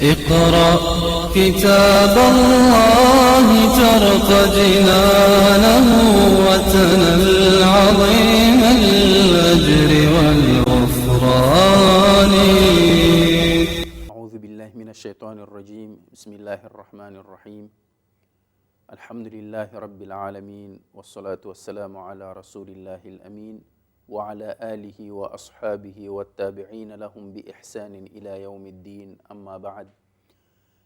اقرأ كتاب الله ترق جنانه وتنل عظيم الأجر والغفران. أعوذ بالله من الشيطان الرجيم. بسم الله الرحمن الرحيم. الحمد لله رب العالمين، والصلاة والسلام على رسول الله الأمين وعلى آله وأصحابه والتابعين لهم بإحسان إلى يوم الدين. أما بعد.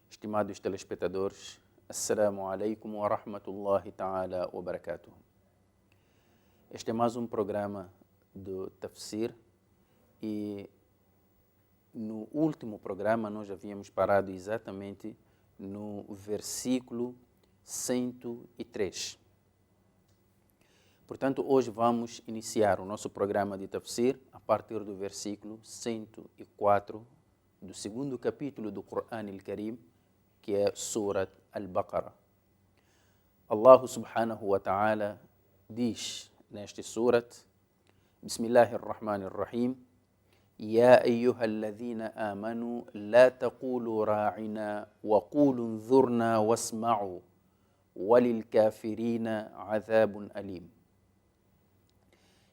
Estimados telespectadores, Assalamu alaikum wa rahmatullahi ta'ala wa barakatuh. Este é mais um programa do Tafsir e no último programa nós havíamos parado exatamente no versículo 103. Portanto, hoje vamos iniciar o nosso programa de Tafsir a partir do versículo 104 do segundo capítulo do Quran al-Karim, que é Surat al-Baqarah. Allah subhanahu wa ta'ala diz neste surat: Bismillahirrahmanirrahim. Ya ayyuhalladhina amanu la taqulu ra'ina wa qulu unzurna wasma'u walil kafirina adhabun alim.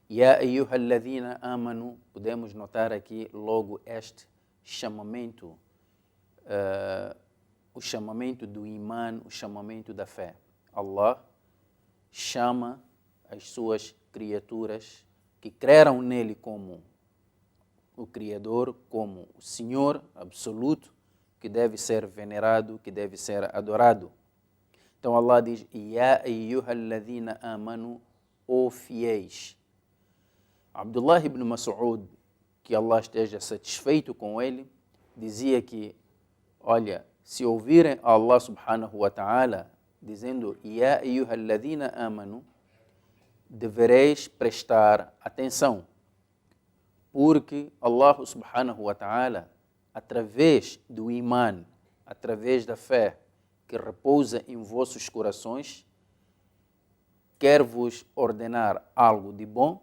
Ya ayyuhalladhina amanu, podemos notar aqui logo este chamamento, o chamamento do imã, o chamamento da fé. Allah chama as suas criaturas que creram nele como o Criador, como o Senhor absoluto, que deve ser venerado, que deve ser adorado. Então Allah diz: Ya ayyuhalladhina amanu, ó fiéis. Abdullah ibn Mas'ud, que Allah esteja satisfeito com ele, dizia que, olha, se ouvirem Allah subhanahu wa ta'ala dizendo Ya ayyuhalladhina amanu, devereis prestar atenção, porque Allah subhanahu wa ta'ala, através do imã, através da fé que repousa em vossos corações, quer vos ordenar algo de bom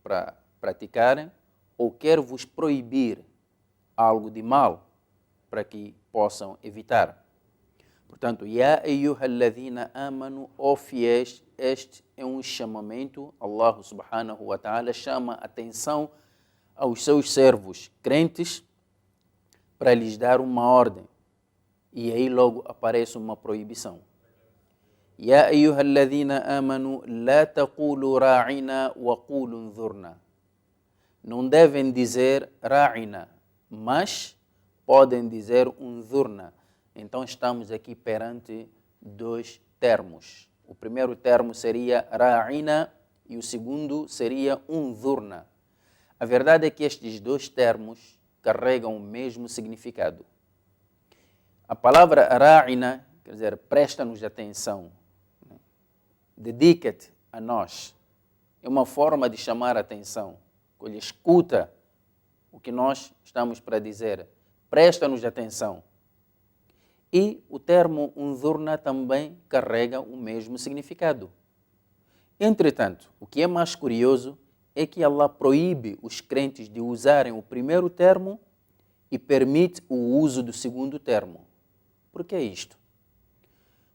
para praticarem, ou quer vos proibir algo de mal para que possam evitar. Portanto, Ya ayyuhalladhina amanu, ó fiéis, este é um chamamento. Allah subhanahu wa ta'ala chama atenção aos seus servos crentes para lhes dar uma ordem. E aí logo aparece uma proibição. Ya ayyuhalladhina amanu la taqulu ra'ina wa qulu unzurna. Não devem dizer ra'ina, mas podem dizer unzurna. Então estamos aqui perante dois termos. O primeiro termo seria ra'ina e o segundo seria unzurna. A verdade é que estes dois termos carregam o mesmo significado. A palavra ra'ina, quer dizer, presta-nos atenção, dedica-te a nós. É uma forma de chamar a atenção. Ele escuta o que nós estamos para dizer. Presta-nos atenção. E o termo unzurna também carrega o mesmo significado. Entretanto, o que é mais curioso é que Allah proíbe os crentes de usarem o primeiro termo e permite o uso do segundo termo. Por que isto?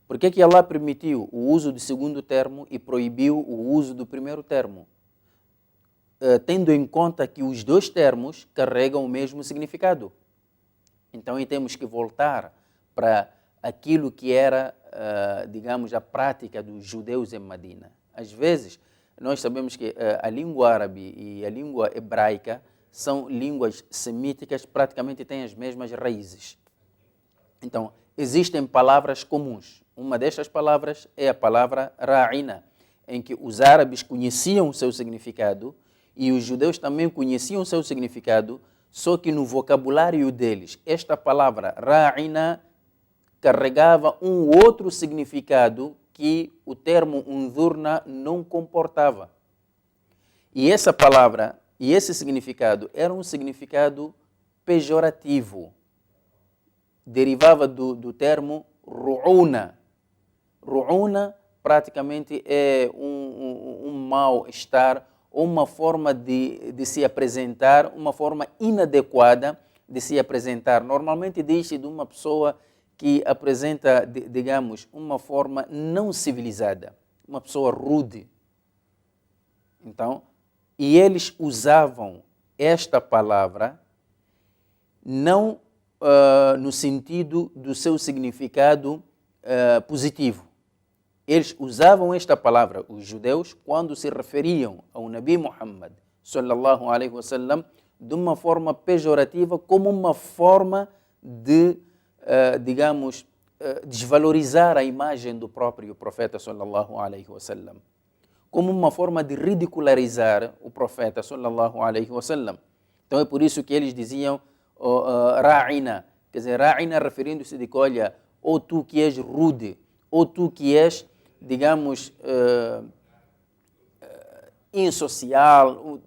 Por que Allah permitiu o uso do segundo termo e proibiu o uso do primeiro termo? Tendo em conta que os dois termos carregam o mesmo significado. Então, aí temos que voltar para aquilo que era, digamos, a prática dos judeus em Medina. Às vezes, nós sabemos que a língua árabe e a língua hebraica são línguas semíticas, praticamente têm as mesmas raízes. Então, existem palavras comuns. Uma destas palavras é a palavra ra'ina, em que os árabes conheciam o seu significado e os judeus também conheciam o seu significado, só que no vocabulário deles, esta palavra ra'ina carregava um outro significado que o termo unzurna não comportava. E essa palavra e esse significado era um significado pejorativo. Derivava do termo ru'una. Ru'una praticamente é um mal-estar, ou uma forma de se apresentar, uma forma inadequada de se apresentar. Normalmente diz-se de uma pessoa que apresenta, digamos, uma forma não civilizada, uma pessoa rude. Então, e eles usavam esta palavra não no sentido do seu significado positivo. Eles usavam esta palavra, os judeus, quando se referiam ao Nabi Muhammad, sallallahu alaihi wasallam, de uma forma pejorativa, como uma forma de, digamos, desvalorizar a imagem do próprio profeta, sallallahu alaihi wasallam, como uma forma de ridicularizar o profeta, sallallahu alaihi wasallam. Então é por isso que eles diziam ra'ina, quer dizer, ra'ina referindo-se de que, olha, ou tu que és rude, ou tu que és, digamos, insocial,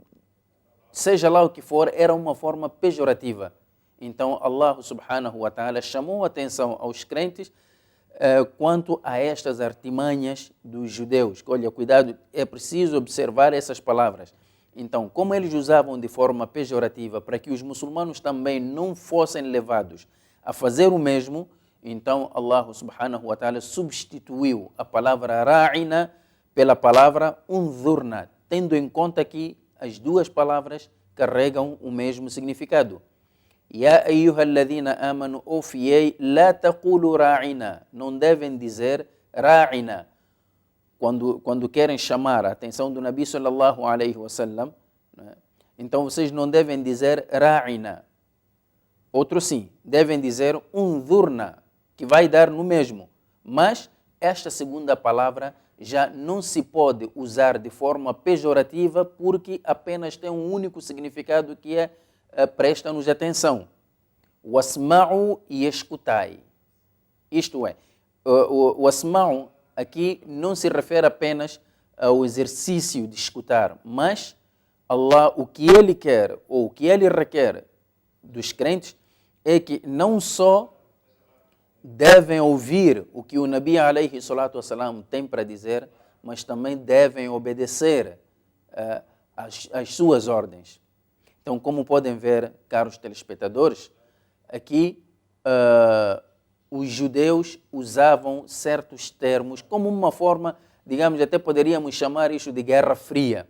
seja lá o que for, era uma forma pejorativa. Então, Allah subhanahu wa ta'ala chamou a atenção aos crentes quanto a estas artimanhas dos judeus. Olha, cuidado, é preciso observar essas palavras. Então, como eles usavam de forma pejorativa para que os muçulmanos também não fossem levados a fazer o mesmo, então Allah subhanahu wa ta'ala substituiu a palavra ra'ina pela palavra unzurna, tendo em conta que as duas palavras carregam o mesmo significado. Ya ayyuhalladhina amanu, ó fiéis, la taqulu ra'ina, não devem dizer ra'ina. Quando querem chamar a atenção do Nabi sallallahu alaihi wasallam, né? Então vocês não devem dizer ra'ina. Outro sim, devem dizer unzurna, que vai dar no mesmo. Mas esta segunda palavra já não se pode usar de forma pejorativa porque apenas tem um único significado que é presta-nos atenção. Wasma'u e escutai. Isto é, o wasma'u aqui não se refere apenas ao exercício de escutar, mas Allah, o que Ele quer ou o que Ele requer dos crentes é que não só devem ouvir o que o Nabi alaihi salatu wassalam tem para dizer, mas também devem obedecer às suas ordens. Então, como podem ver, caros telespectadores, aqui os judeus usavam certos termos como uma forma, digamos, até poderíamos chamar isso de guerra fria.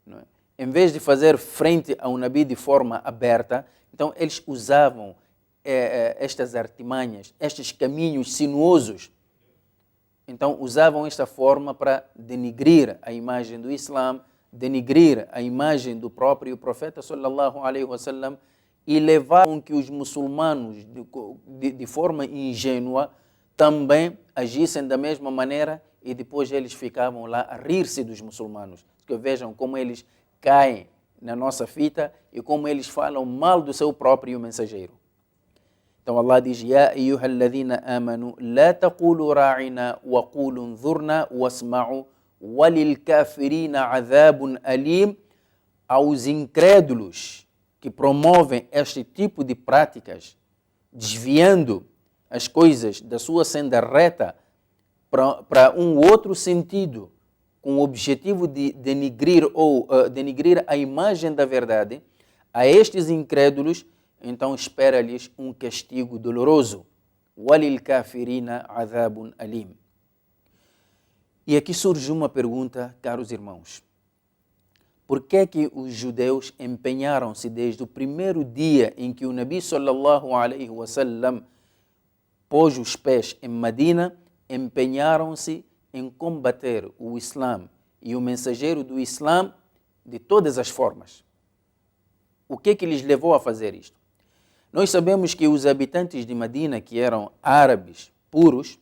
Não é? Em vez de fazer frente ao Nabi de forma aberta, então eles usavam estas artimanhas, estes caminhos sinuosos. Então usavam esta forma para denigrir a imagem do Islã, denigrir a imagem do próprio profeta sallallahu alaihi wasallam e levavam que os muçulmanos de forma ingênua também agissem da mesma maneira e depois eles ficavam lá a rir-se dos muçulmanos. Que vejam como eles caem na nossa fita e como eles falam mal do seu próprio mensageiro. Então Allah diz: Ya ayyuhalladhina amanu, la taqulu ra'ina wa qulu unzurna wasma'u walil kafirina adhabun alim. Aos incrédulos que promovem este tipo de práticas, desviando as coisas da sua senda reta para um outro sentido, com o objetivo de denigrir ou denigrir a imagem da verdade, a estes incrédulos, então espera-lhes um castigo doloroso. Walil kafirina adhabun alim. E aqui surge uma pergunta, caros irmãos. Por que é que os judeus empenharam-se desde o primeiro dia em que o Nabi sallallahu alaihi wasallam pôs os pés em Medina, empenharam-se em combater o Islã e o mensageiro do Islã de todas as formas? O que é que lhes levou a fazer isto? Nós sabemos que os habitantes de Medina, que eram árabes puros,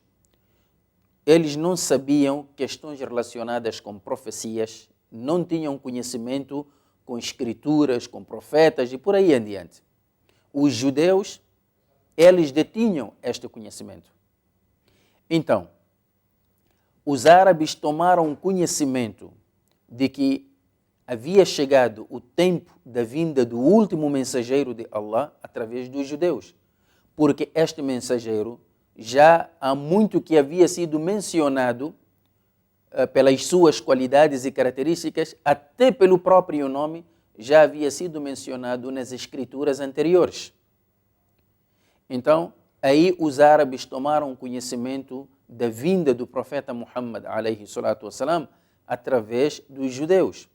eles não sabiam questões relacionadas com profecias, não tinham conhecimento com escrituras, com profetas e por aí em diante. Os judeus, eles detinham este conhecimento. Então, os árabes tomaram conhecimento de que havia chegado o tempo da vinda do último mensageiro de Allah através dos judeus, porque este mensageiro já há muito que havia sido mencionado pelas suas qualidades e características, até pelo próprio nome, já havia sido mencionado nas escrituras anteriores. Então, aí os árabes tomaram conhecimento da vinda do profeta Muhammad, alayhi salatu wassalam, através dos judeus.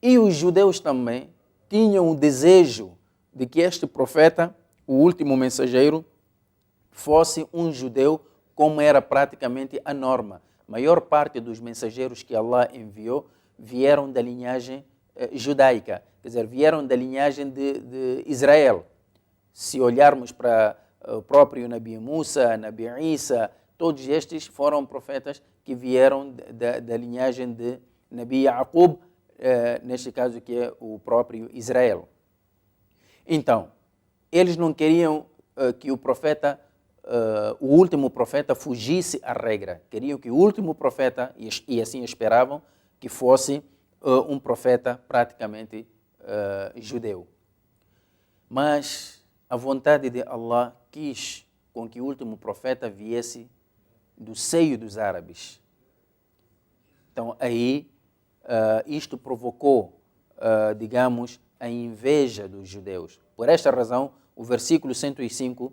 E os judeus também tinham o desejo de que este profeta, o último mensageiro, fosse um judeu, como era praticamente a norma. A maior parte dos mensageiros que Allah enviou vieram da linhagem judaica, quer dizer, vieram da linhagem de Israel. Se olharmos para o próprio Nabi Musa, Nabi Isa, todos estes foram profetas que vieram da linhagem de Nabi Yaqub, neste caso que é o próprio Israel. Então, eles não queriam que o profeta, o último profeta, fugisse à regra. Queriam que o último profeta, e assim esperavam, que fosse um profeta praticamente judeu. Mas a vontade de Allah quis com que o último profeta viesse do seio dos árabes. Então, aí, isto provocou, digamos, a inveja dos judeus. Por esta razão, o versículo 105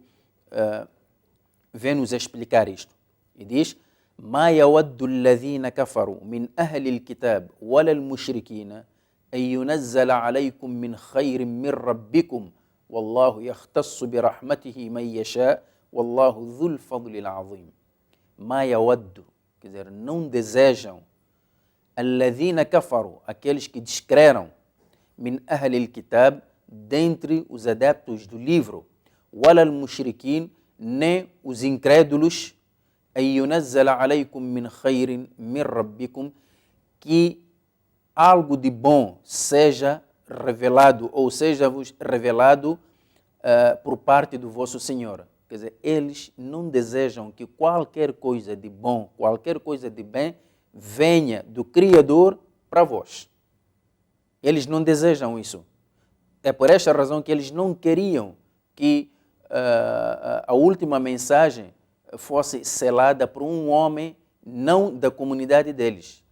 vem nos explicar isto. E diz: ما يود الذين كفروا من أهل الكتاب ولا المشركين أن ينزل عليكم من خير من ربكم والله يختص برحمته من يشاء والله ذو الفضل العظيم. ما يود, quer dizer, não desejam, الذين كفروا, aqueles que descreram, من أهل الكتاب, dentre os adeptos do livro, ولا المشركين, nem os incrédulos, أن ينزل عليكم من خير من ربكم, que algo de bom seja revelado ou seja-vos revelado por parte do vosso Senhor. Quer dizer, eles não desejam que qualquer coisa de bom, qualquer coisa de bem venha do Criador para vós. Eles não desejam isso. É por esta razão que eles não queriam que a última mensagem fosse selada por um homem não da comunidade deles.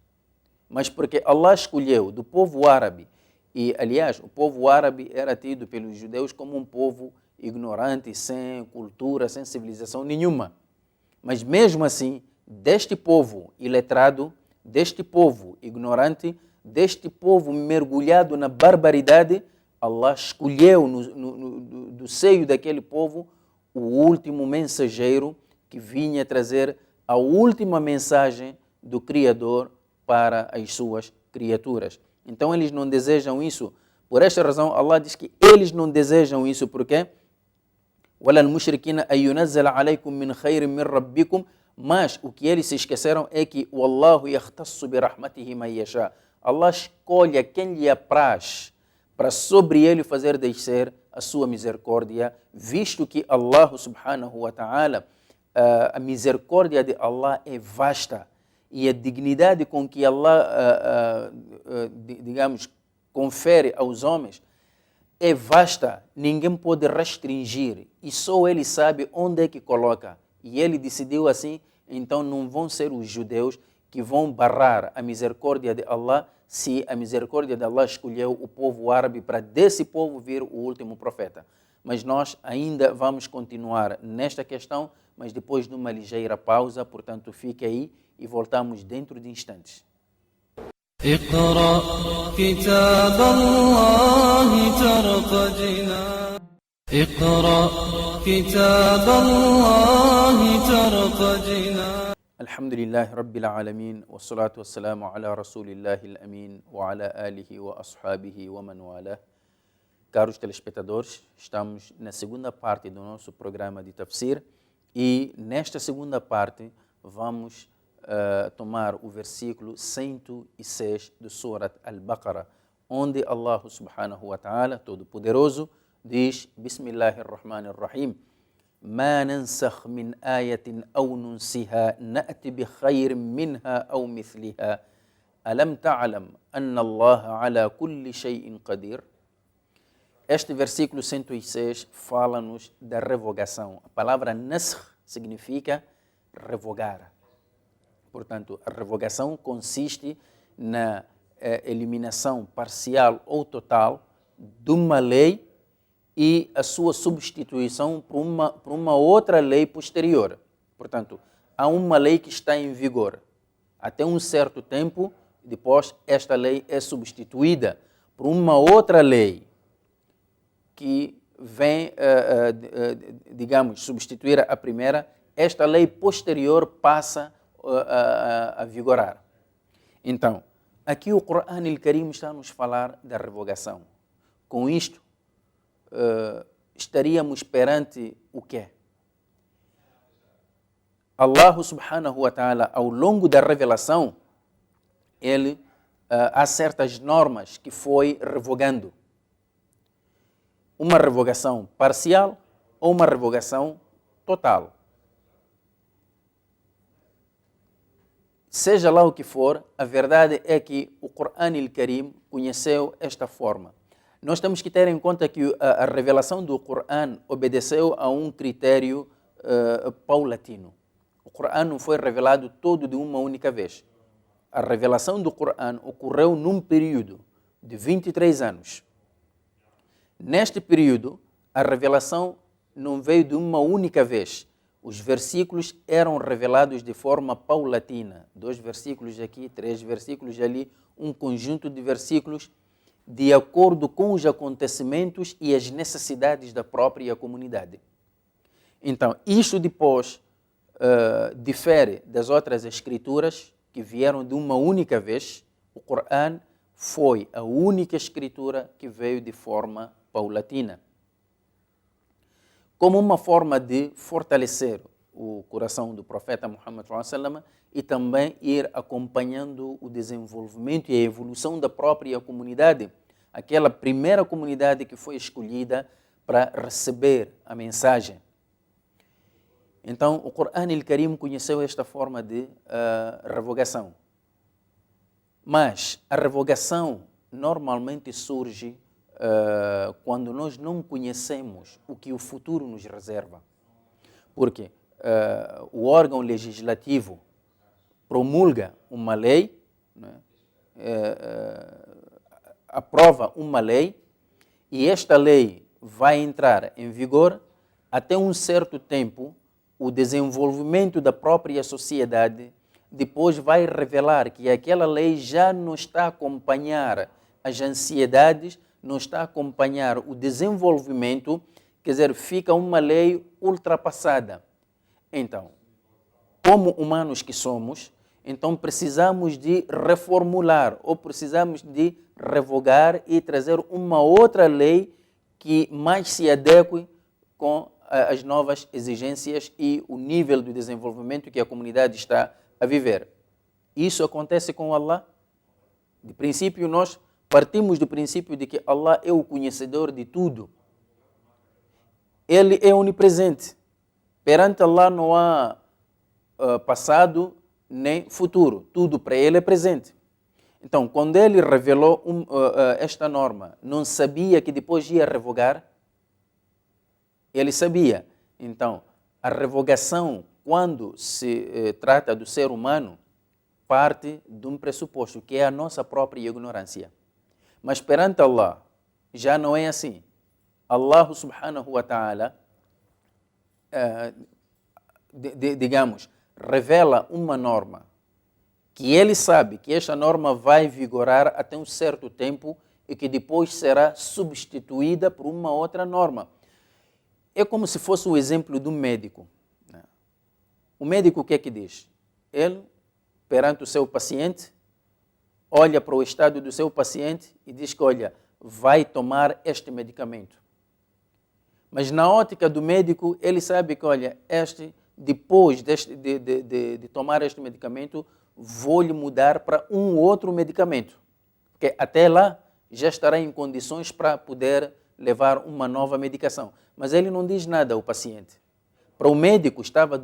Mas porque Allah escolheu do povo árabe, e aliás, o povo árabe era tido pelos judeus como um povo ignorante, sem cultura, sem civilização nenhuma. Mas mesmo assim, deste povo iletrado, deste povo ignorante, deste povo mergulhado na barbaridade, Allah escolheu do seio daquele povo o último mensageiro que vinha trazer a última mensagem do Criador para as suas criaturas. Então eles não desejam isso. Por esta razão, Allah diz que eles não desejam isso. Por quê? وَلَا الْمُشْرِكِينَ أَن يُنَزَّلَ عَلَيْكُم مِّنْ خَيْرٍ مِّن رَبِّكُمْ. Mas o que eles se esqueceram é que وَاللَّهُ يَخْتَصُّ بِرَحْمَتِهِ مَن يَشَاءُ. Allah escolhe a quem lhe apraz para sobre ele fazer descer a sua misericórdia, visto que Allah subhanahu wa ta'ala, a misericórdia de Allah é vasta e a dignidade com que Allah, digamos, confere aos homens é vasta, ninguém pode restringir e só ele sabe onde é que coloca. E ele decidiu assim, então não vão ser os judeus que vão barrar a misericórdia de Allah se a misericórdia de Allah escolheu o povo árabe para desse povo vir o último profeta. Mas nós ainda vamos continuar nesta questão, mas depois de uma ligeira pausa, portanto fique aí e voltamos dentro de instantes. اقرأ كتاب الله ترق جنان اقرأ كتاب الله ترق جنان الحمد لله رب العالمين والصلاة والسلام على رسول الله الأمين وعلى آله وأصحابه ومن والاه. Caros telespectadores, estamos na segunda parte do nosso programa de tafsir e nesta segunda parte vamos tomar o versículo 106 do Surat Al-Baqarah, onde Allah subhanahu wa ta'ala, Todo-Poderoso, diz: Bismillahirrahmanirrahim, ما ننسخ من آية أو ننسها نأتي بخير منها أو مثلها ألم تعلم أن الله على كل شيء قدير. Este versículo 106 fala-nos da revogação. A palavra nasakh significa revogar. Portanto, a revogação consiste na eliminação parcial ou total de uma lei e a sua substituição por uma outra lei posterior. Portanto, há uma lei que está em vigor até um certo tempo, depois esta lei é substituída por uma outra lei que vem, digamos, substituir a primeira. Esta lei posterior passa a vigorar. Então, aqui o Corão Al-Karim está a nos falar da revogação. Com isto, estaríamos perante o quê? Allah subhanahu wa ta'ala, ao longo da revelação, ele há certas normas que foi revogando. Uma revogação parcial ou uma revogação total. Seja lá o que for, a verdade é que o Corão Al-Karim conheceu esta forma. Nós temos que ter em conta que a revelação do Corão obedeceu a um critério paulatino. O Corão não foi revelado todo de uma única vez. A revelação do Corão ocorreu num período de 23 anos. Neste período, a revelação não veio de uma única vez. Os versículos eram revelados de forma paulatina. 2 versículos aqui, 3 versículos ali, um conjunto de versículos de acordo com os acontecimentos e as necessidades da própria comunidade. Então, isto depois difere das outras escrituras que vieram de uma única vez. O Corão foi a única escritura que veio de forma paulatina, como uma forma de fortalecer o coração do profeta Muhammad SAW e também ir acompanhando o desenvolvimento e a evolução da própria comunidade, aquela primeira comunidade que foi escolhida para receber a mensagem. Então, o Corão Al-Karim conheceu esta forma de revogação. Mas a revogação normalmente surge quando nós não conhecemos o que o futuro nos reserva. Porque o órgão legislativo promulga uma lei, né, aprova uma lei, e esta lei vai entrar em vigor até um certo tempo. O desenvolvimento da própria sociedade depois vai revelar que aquela lei já não está a acompanhar as ansiedades, não está a acompanhar o desenvolvimento, quer dizer, fica uma lei ultrapassada. Então, como humanos que somos, então precisamos de reformular ou precisamos de revogar e trazer uma outra lei que mais se adeque com as novas exigências e o nível de desenvolvimento que a comunidade está a viver. Isso acontece com Allah. De princípio, nós partimos do princípio de que Allah é o conhecedor de tudo. Ele é onipresente. Perante Allah não há passado nem futuro. Tudo para ele é presente. Então, quando ele revelou esta norma, não sabia que depois ia revogar? Ele sabia. Então, a revogação, quando se trata do ser humano, parte de um pressuposto, que é a nossa própria ignorância. Mas perante Allah, já não é assim. Allah subhanahu wa ta'ala, digamos, revela uma norma, que ele sabe que esta norma vai vigorar até um certo tempo e que depois será substituída por uma outra norma. É como se fosse o exemplo do médico. O médico o que é que diz? Ele, perante o seu paciente, olha para o estado do seu paciente e diz que, olha, vai tomar este medicamento. Mas na ótica do médico, ele sabe que, olha, depois de tomar este medicamento, vou-lhe mudar para um outro medicamento. Porque até lá já estará em condições para poder levar uma nova medicação. Mas ele não diz nada ao paciente. Para o médico estava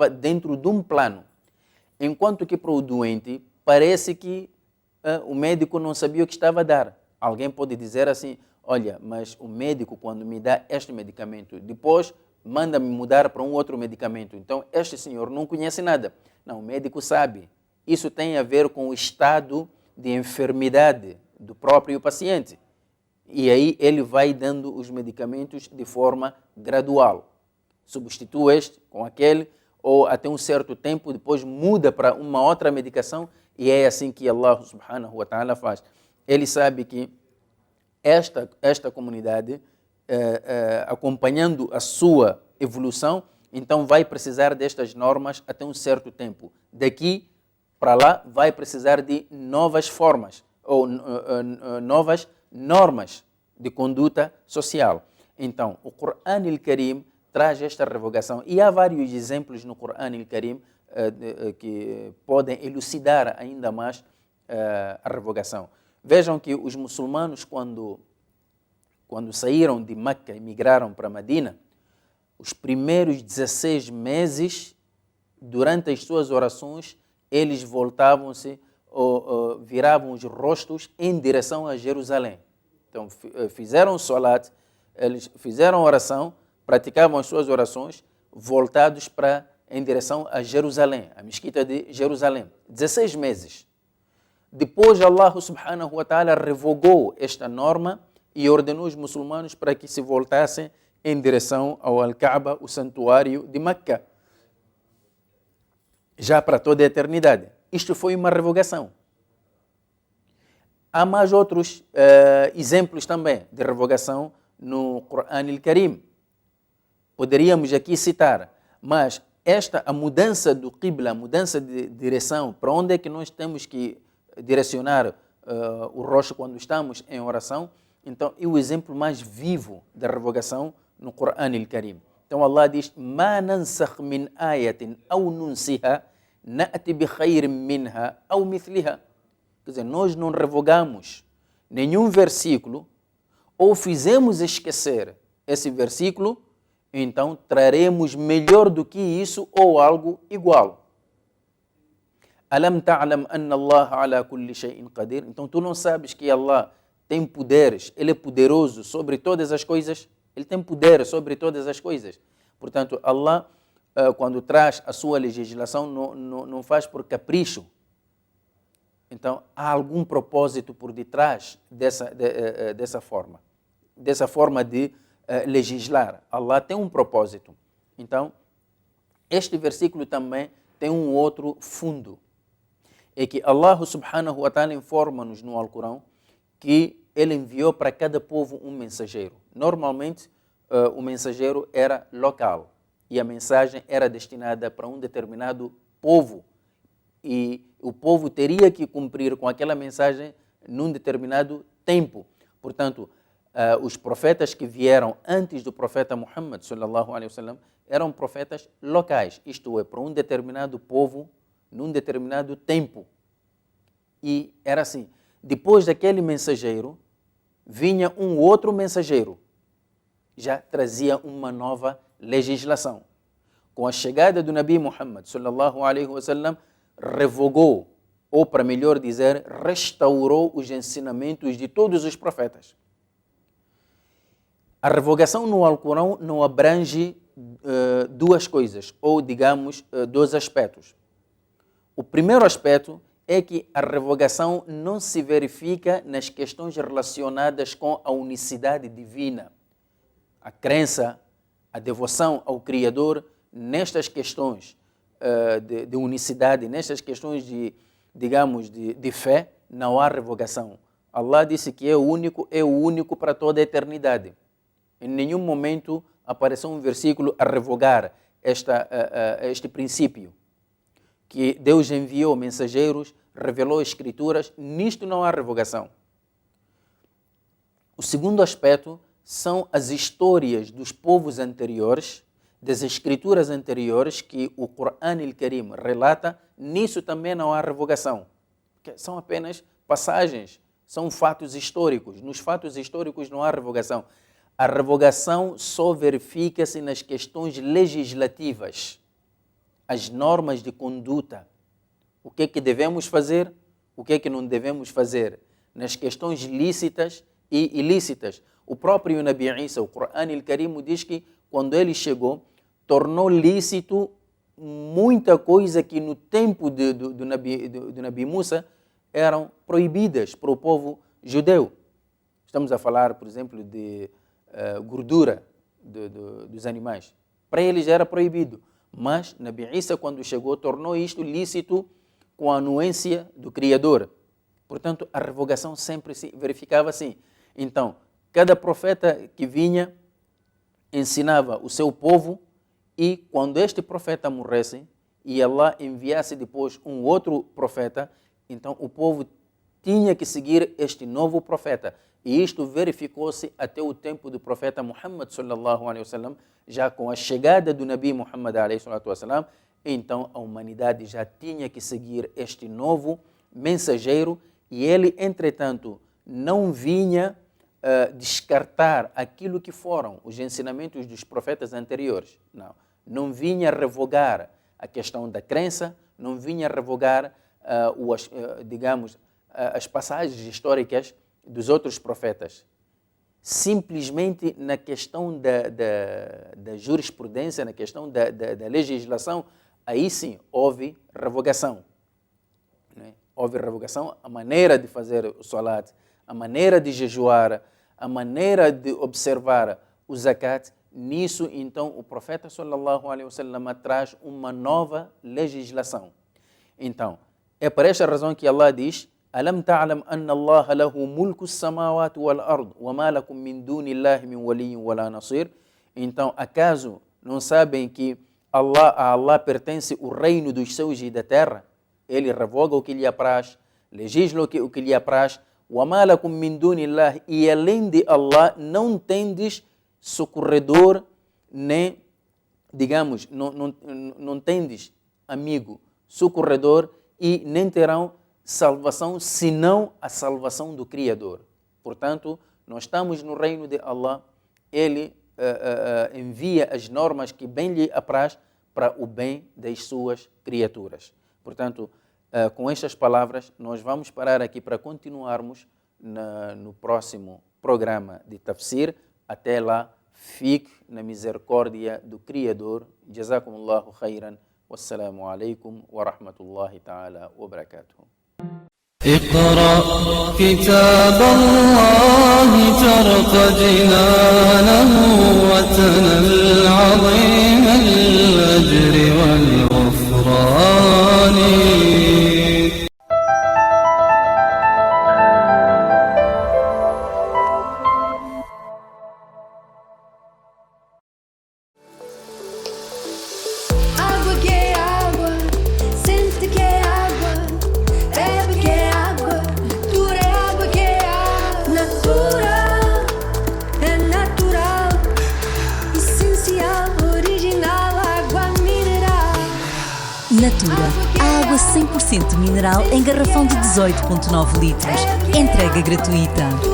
dentro de um plano. Enquanto que para o doente parece que o médico não sabia o que estava a dar. Alguém pode dizer assim, olha, mas o médico quando me dá este medicamento, depois manda-me mudar para um outro medicamento. Então este senhor não conhece nada. Não, o médico sabe. Isso tem a ver com o estado de enfermidade do próprio paciente. E aí ele vai dando os medicamentos de forma gradual. Substitui este com aquele, ou até um certo tempo, depois muda para uma outra medicação, e é assim que Allah subhanahu wa ta'ala faz. Ele sabe que esta comunidade, acompanhando a sua evolução, então vai precisar destas normas até um certo tempo. Daqui para lá vai precisar de novas formas, ou novas normas de conduta social. Então, o Qur'an al-Karim traz esta revogação. E há vários exemplos no Qur'an al-Karim que podem elucidar ainda mais a revogação. Vejam que os muçulmanos, quando saíram de Meca e migraram para Medina, os primeiros 16 meses, durante as suas orações, eles voltavam-se, viravam os rostos em direção a Jerusalém. Então, fizeram salat, eles fizeram oração, praticavam as suas orações, voltados em direção a Jerusalém, a mesquita de Jerusalém. 16 meses. Depois, Allah subhanahu wa ta'ala revogou esta norma e ordenou os muçulmanos para que se voltassem em direção ao Al-Kaaba, o santuário de Meca, já para toda a eternidade. Isto foi uma revogação. Há mais outros exemplos também de revogação no Qur'an al-Karim. Poderíamos aqui citar, mas a mudança do Qibla, a mudança de direção, para onde é que nós temos que direcionar o rosto quando estamos em oração, então é o exemplo mais vivo da revogação no Qur'an al-Karim. Então Allah diz: "Ma nansakh min ayatin aw nunsiha na'ti bi khayrin minha aw mithliha." Quer dizer, nós não revogamos nenhum versículo ou fizemos esquecer esse versículo, então traremos melhor do que isso ou algo igual. Alam ta'lam anna Allah ala kulli shay'in qadir. Então tu não sabes que Allah tem poderes, Ele é poderoso sobre todas as coisas? Ele tem poder sobre todas as coisas. Portanto, Allah, quando traz a sua legislação, não faz por capricho. Então, há algum propósito por detrás dessa forma de legislar. Allah tem um propósito. Então, este versículo também tem um outro fundo. É que Allah subhanahu wa ta'ala informa-nos no Alcorão que Ele enviou para cada povo um mensageiro. Normalmente, o mensageiro era local e a mensagem era destinada para um determinado povo. E o povo teria que cumprir com aquela mensagem num determinado tempo. Portanto, os profetas que vieram antes do profeta Muhammad sallallahu alaihi wasallam eram profetas locais, isto é, para um determinado povo, num determinado tempo. E era assim, depois daquele mensageiro, vinha um outro mensageiro, já trazia uma nova legislação. Com a chegada do Nabi Muhammad sallallahu alaihi wasallam, revogou, ou para melhor dizer, restaurou os ensinamentos de todos os profetas. A revogação no Alcorão não abrange duas coisas, ou digamos, dois aspectos. O primeiro aspecto é que a revogação não se verifica nas questões relacionadas com a unicidade divina. A crença, a devoção ao Criador, nestas questões de unicidade, nestas questões de fé, não há revogação. Allah disse que é o único para toda a eternidade. Em nenhum momento apareceu um versículo a revogar este princípio. Que Deus enviou mensageiros, revelou escrituras, nisto não há revogação. O segundo aspecto são as histórias dos povos anteriores, das escrituras anteriores que o Qur'an al-Karim relata, nisso também não há revogação. São apenas passagens, são fatos históricos. Nos fatos históricos não há revogação. A revogação só verifica-se nas questões legislativas, as normas de conduta. O que é que devemos fazer, o que é que não devemos fazer, nas questões lícitas e ilícitas. O próprio Nabi Isa, o Qur'an al-Karim, diz que quando ele chegou, tornou lícito muita coisa que no tempo do Nabi Musa eram proibidas para o povo judeu. Estamos a falar, por exemplo, de gordura dos animais. Para eles era proibido, mas Nabi Isa, quando chegou, tornou isto lícito com a anuência do Criador. Portanto, a revogação sempre se verificava assim. Então, cada profeta que vinha ensinava o seu povo, e quando este profeta morresse e Allah enviasse depois um outro profeta, então o povo tinha que seguir este novo profeta. E isto verificou-se até o tempo do profeta Muhammad sallallahu alaihi wasallam. Já com a chegada do Nabi Muhammad alaihi wasallam, então a humanidade já tinha que seguir este novo mensageiro, e ele, entretanto, não vinha descartar aquilo que foram os ensinamentos dos profetas anteriores. Não vinha revogar a questão da crença, não vinha revogar, digamos, as passagens históricas dos outros profetas. Simplesmente na questão da jurisprudência, na questão da legislação, aí sim houve revogação. Né? Houve revogação, a maneira de fazer o salat, a maneira de jejuar, a maneira de observar o zakat. Nisso, então, o profeta sallallahu alaihi wasallam traz uma nova legislação. Então, é por esta razão que Allah diz: Alam ta'lam anna Allah lahu mulku as-samawati wal ard wa ma lakum min dunillahi min waliyyin wala nasir. Então, acaso não sabem que a Allah pertence o reino dos céus e da terra? Ele revoga o que lhe apraz, legisla o que lhe apraz. Wa ma lakum min dunillahi, e além de Allah não tendes socorredor, nem, digamos, não tendes amigo, socorredor, e nem terão salvação senão a salvação do Criador. Portanto, nós estamos no reino de Allah, Ele envia as normas que bem lhe apraz para o bem das suas criaturas. Portanto, com estas palavras, nós vamos parar aqui para continuarmos no próximo programa de Tafsir. Até lá, fique na misericórdia do Criador. Jazakumullahu khairan. Wassalamu alaikum wa rahmatullahi ta'ala wa barakatuh. اقرأ كتاب الله ترق جنانه وتنل عظيم الأجر والغفران. Natura, a água 100% mineral em garrafão de 18,9 litros. Entrega gratuita.